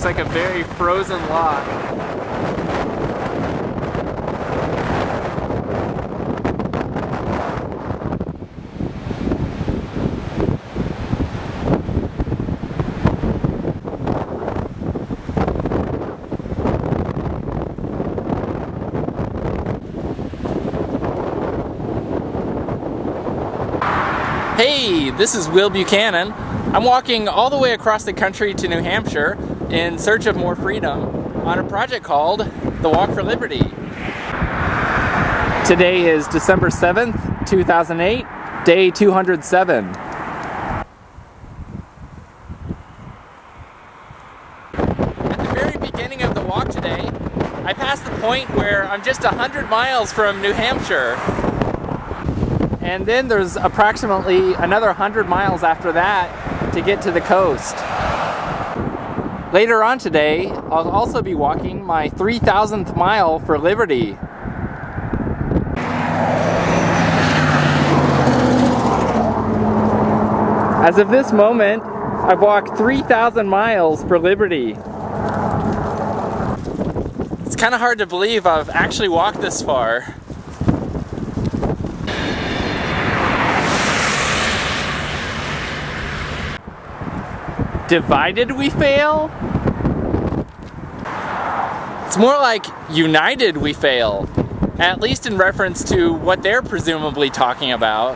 looks like a very frozen lock. Hey, this is Will Buchanan. I'm walking all the way across the country to New Hampshire in search of more freedom on a project called the Walk for Liberty. Today is December 7th, 2008, day 207. At the very beginning of the walk today, I passed the point where I'm just 100 miles from New Hampshire. And then there's approximately another 100 miles after that to get to the coast. Later on today, I'll also be walking my 3,000th mile for liberty. As of this moment, I've walked 3,000 miles for liberty. It's kind of hard to believe I've actually walked this far. Divided we fail? It's more like united we fail, at least in reference to what they're presumably talking about.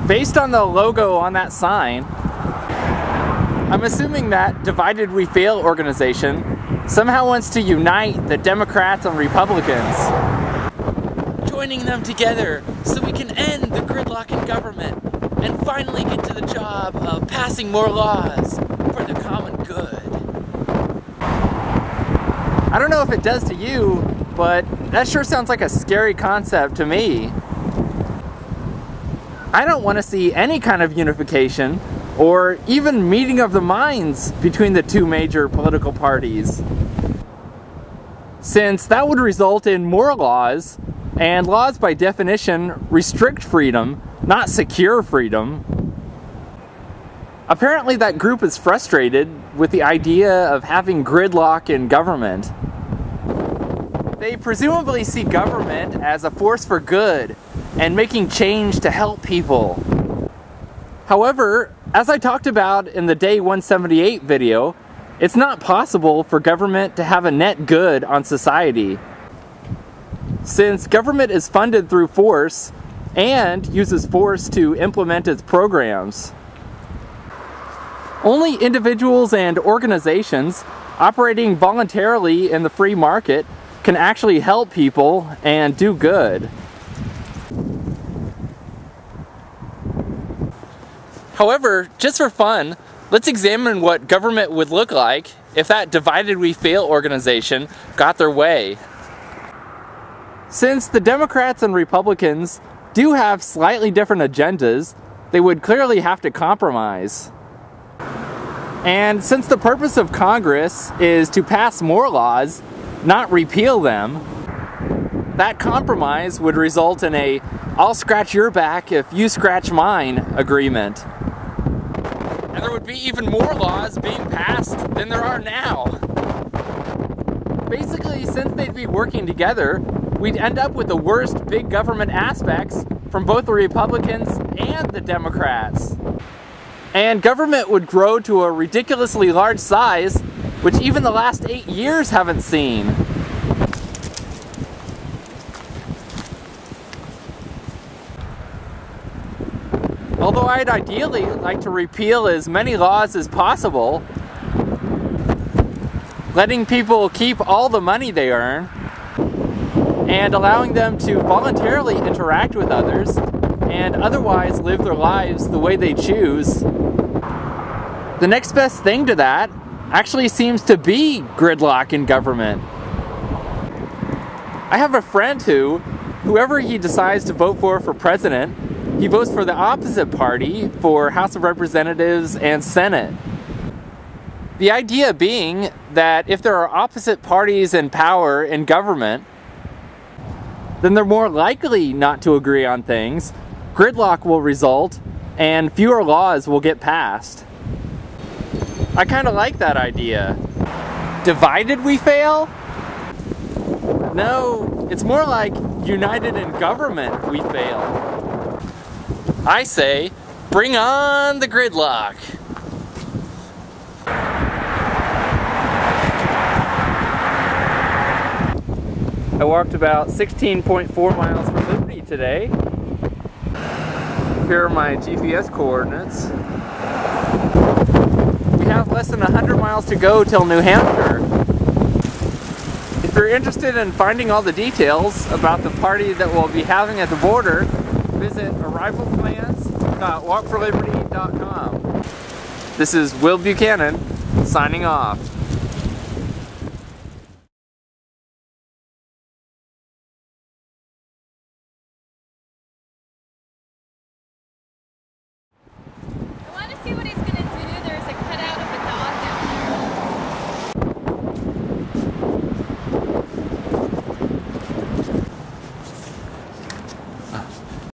Based on the logo on that sign, I'm assuming that Divided We Fail organization somehow wants to unite the Democrats and Republicans, joining them together so we can end the gridlock in government and finally get to the job of passing more laws for the common good. I don't know if it does to you, but that sure sounds like a scary concept to me. I don't want to see any kind of unification or even meeting of the minds between the two major political parties, since that would result in more laws, and laws by definition restrict freedom, not secure freedom. Apparently that group is frustrated with the idea of having gridlock in government. They presumably see government as a force for good and making change to help people. However, as I talked about in the Day 178 video, it's not possible for government to have a net good on society, since government is funded through force and uses force to implement its programs. Only individuals and organizations operating voluntarily in the free market can actually help people and do good. However, just for fun, let's examine what government would look like if that Divided We Fail organization got their way. Since the Democrats and Republicans do have slightly different agendas, they would clearly have to compromise. And since the purpose of Congress is to pass more laws, not repeal them, that compromise would result in a "I'll scratch your back if you scratch mine" agreement. And there would be even more laws being passed than there are now. Basically, since they'd be working together, we'd end up with the worst big government aspects from both the Republicans and the Democrats. And government would grow to a ridiculously large size, which even the last 8 years haven't seen. Although I'd ideally like to repeal as many laws as possible, letting people keep all the money they earn, and allowing them to voluntarily interact with others and otherwise live their lives the way they choose. The next best thing to that actually seems to be gridlock in government. I have a friend whoever he decides to vote for president, he votes for the opposite party for House of Representatives and Senate. The idea being that if there are opposite parties in power in government, then they're more likely not to agree on things, gridlock will result, and fewer laws will get passed. I kind of like that idea. Divided we fail? No, it's more like united in government we fail. I say, bring on the gridlock. I walked about 16.4 miles from Liberty today. Here are my GPS coordinates. We have less than 100 miles to go till New Hampshire. If you're interested in finding all the details about the party that we'll be having at the border, visit arrivalplans.walkforliberty.com. This is Will Buchanan, signing off.